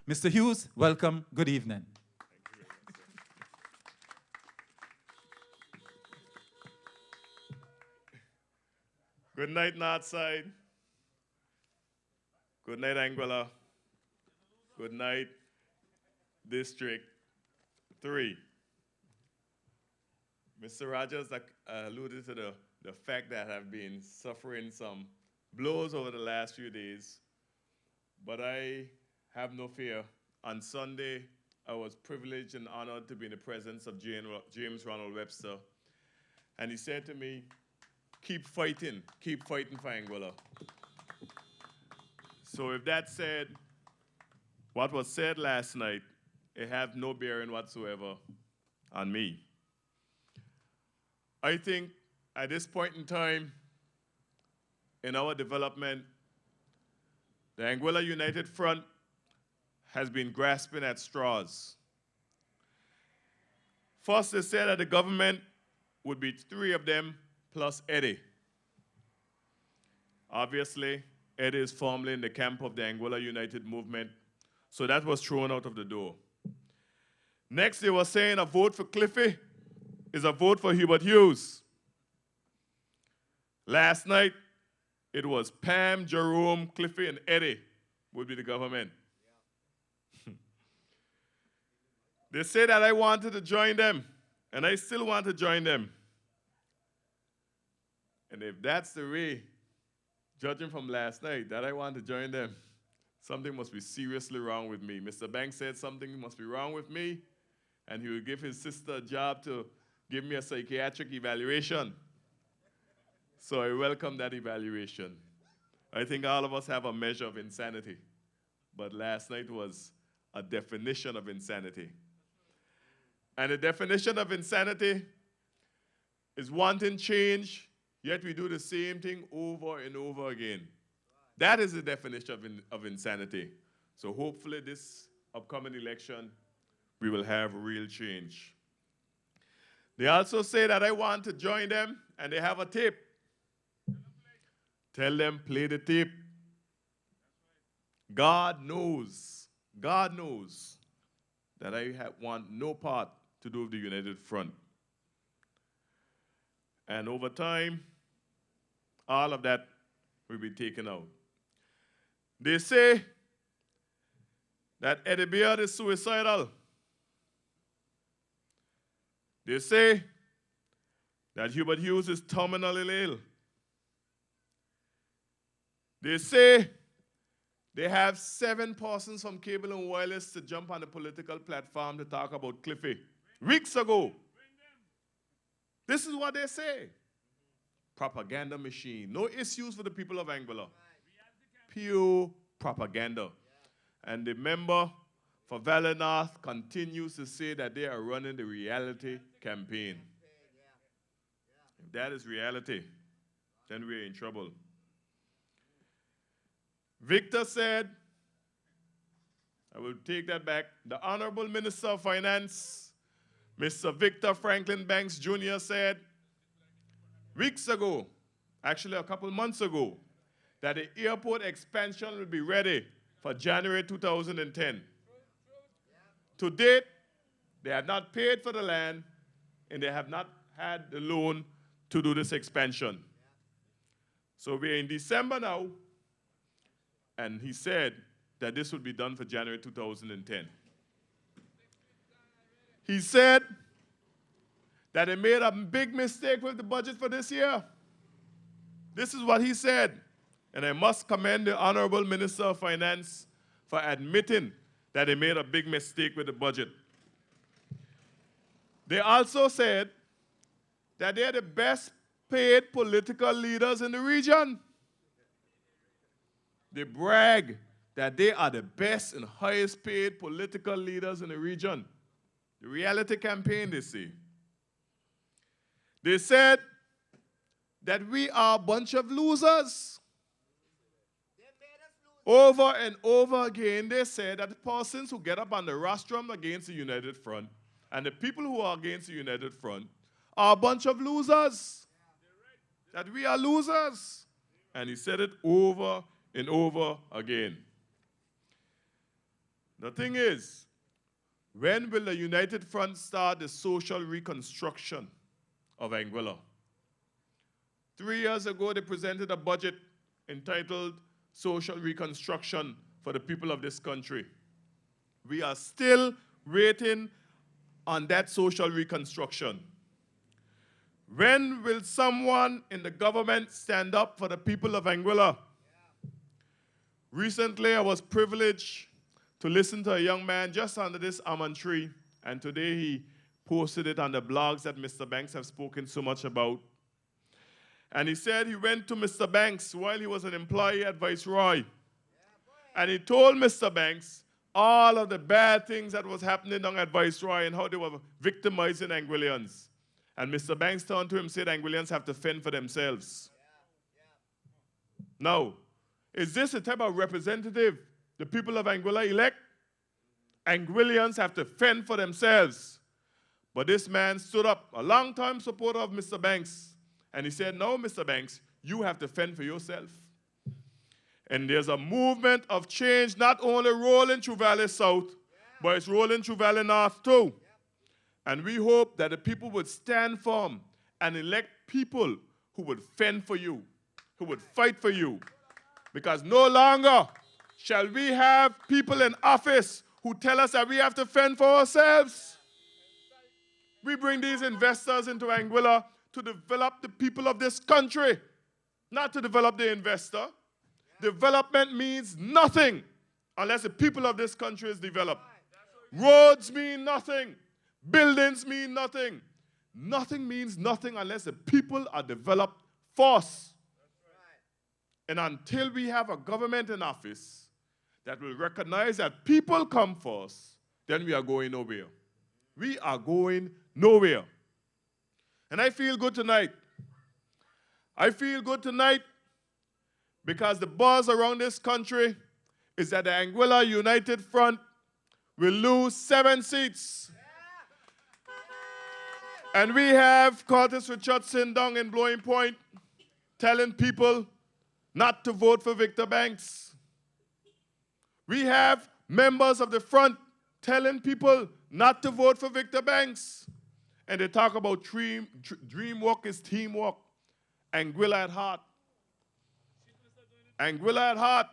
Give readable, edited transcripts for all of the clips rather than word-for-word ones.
Mr. Hughes, welcome. Good evening. Good night, Northside. Good night, Anguilla. Good night, District 3. Mr. Rogers alluded to the fact that I've been suffering some blows over the last few days, but I have no fear. On Sunday, I was privileged and honored to be in the presence of James Ronald Webster, and he said to me, keep fighting for Anguilla. So with that said, what was said last night, it have no bearing whatsoever on me. I think at this point in time in our development, the Anguilla United Front has been grasping at straws. First, they said that the government would be 3 of them plus Eddie. Obviously, Eddie is firmly in the camp of the Anguilla United movement, so that was thrown out of the door. Next, they were saying a vote for Cliffy is a vote for Hubert Hughes. Last night, it was Pam, Jerome, Cliffy, and Eddie would be the government. Yeah. They say that I wanted to join them, and I still want to join them. And if that's the way, judging from last night, that I want to join them, something must be seriously wrong with me. Mr. Banks said something must be wrong with me, and he would give his sister a job to give me a psychiatric evaluation. So I welcome that evaluation. I think all of us have a measure of insanity, but last night was a definition of insanity. And the definition of insanity is wanting change, yet we do the same thing over and over again. That is the definition of insanity. So hopefully this upcoming election, we will have real change. They also say that I want to join them, and they have a tape. Tell them, play the tape. God knows that I want no part to do with the United Front. And over time, all of that will be taken out. They say that Eddie Beard is suicidal. They say that Hubert Hughes is terminally ill. They say they have 7 persons from Cable and Wireless to jump on the political platform to talk about Cliffy. Weeks ago. This is what they say. Propaganda machine. No issues for the people of Anguilla. Pure propaganda. And the member for Valley North continues to say that they are running the reality campaign. If that is reality, then we're in trouble. Victor said, I will take that back, the Honorable Minister of Finance, Mr. Victor Franklin Banks Jr. said weeks ago, actually a couple months ago, that the airport expansion will be ready for January 2010. To date, they have not paid for the land, and they have not had the loan to do this expansion. So we're in December now, and he said that this would be done for January 2010. He said that they made a big mistake with the budget for this year. This is what he said. And I must commend the Honorable Minister of Finance for admitting that they made a big mistake with the budget. They also said that they're the best paid political leaders in the region. They brag that they are the best and highest paid political leaders in the region. The reality campaign, they say. They said that we are a bunch of losers. Over and over again, they said that the persons who get up on the rostrum against the United Front and the people who are against the United Front are a bunch of losers. That we are losers. And he said it over and over again. The thing is, when will the United Front start the social reconstruction of Anguilla? 3 years ago, they presented a budget entitled Social Reconstruction for the people of this country. We are still waiting on that social reconstruction. When will someone in the government stand up for the people of Anguilla? Recently, I was privileged to listen to a young man just under this almond tree, and today he posted it on the blogs that Mr. Banks have spoken so much about. And he said he went to Mr. Banks while he was an employee at Viceroy. And he told Mr. Banks all of the bad things that was happening down at Viceroy and how they were victimizing Anguillians. And Mr. Banks turned to him and said Anguillians have to fend for themselves. Now, is this the type of representative the people of Anguilla elect? Anguillians have to fend for themselves. But this man stood up, a long-time supporter of Mr. Banks, and he said, no, Mr. Banks, you have to fend for yourself. And there's a movement of change not only rolling through Valley South, but it's rolling through Valley North too. And we hope that the people would stand firm and elect people who would fend for you, who would fight for you. Because no longer shall we have people in office who tell us that we have to fend for ourselves. We bring these investors into Anguilla to develop the people of this country, not to develop the investor. Development means nothing unless the people of this country is developed. Roads mean nothing. Buildings mean nothing. Nothing means nothing unless the people are developed first. And until we have a government in office that will recognize that people come first, then we are going nowhere. We are going nowhere. And I feel good tonight. I feel good tonight because the buzz around this country is that the Anguilla United Front will lose 7 seats. And we have Curtis Richardson down in Blowing Point telling people not to vote for Victor Banks. We have members of the front telling people not to vote for Victor Banks. And they talk about dream work is teamwork. Anguilla at heart. Anguilla at heart.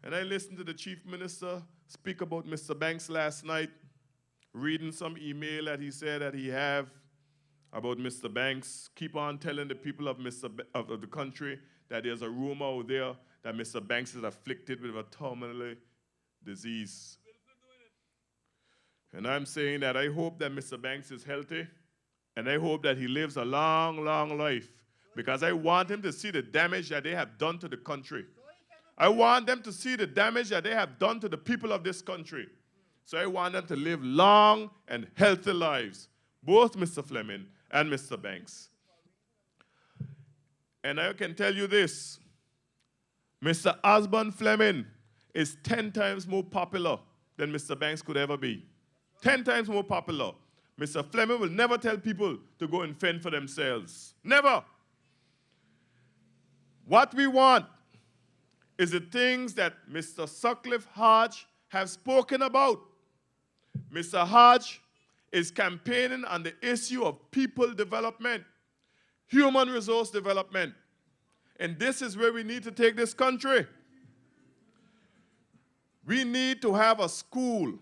And I listened to the chief minister speak about Mr. Banks last night, reading some email that he said that he have about Mr. Banks. Keep on telling the people of the country that there's a rumor out there that Mr. Banks is afflicted with a terminal disease. And I'm saying that I hope that Mr. Banks is healthy, and I hope that he lives a long, long life, because I want him to see the damage that they have done to the country. I want them to see the damage that they have done to the people of this country. So I want them to live long and healthy lives, both Mr. Fleming and Mr. Banks. And I can tell you this, Mr. Osborne Fleming is 10 times more popular than Mr. Banks could ever be. 10 times more popular. Mr. Fleming will never tell people to go and fend for themselves. Never. What we want is the things that Mr. Sutcliffe Hodge have spoken about. Mr. Hodge is campaigning on the issue of people development, human resource development. And this is where we need to take this country. We need to have a school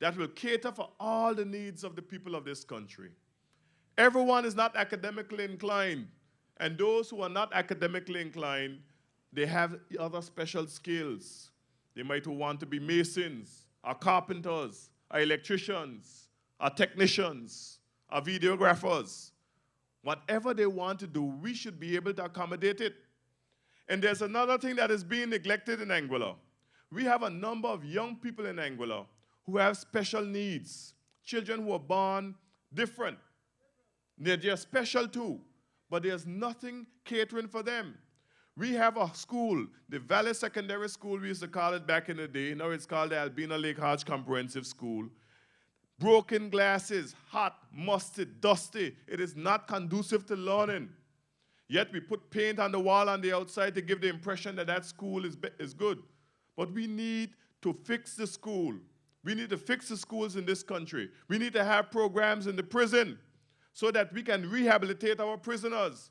that will cater for all the needs of the people of this country. Everyone is not academically inclined, and those who are not academically inclined, they have other special skills. They might want to be masons, or carpenters, or electricians, or technicians, or videographers. Whatever they want to do, we should be able to accommodate it. And there's another thing that is being neglected in Anguilla. We have a number of young people in Anguilla who have special needs, children who are born different. They're special too, but there's nothing catering for them. We have a school, the Valley Secondary School, we used to call it back in the day. Now it's called the Albina Lake Hodge Comprehensive School. Broken glasses, hot, musty, dusty. It is not conducive to learning. Yet we put paint on the wall on the outside to give the impression that that school is good. But we need to fix the school. We need to fix the schools in this country. We need to have programs in the prison so that we can rehabilitate our prisoners.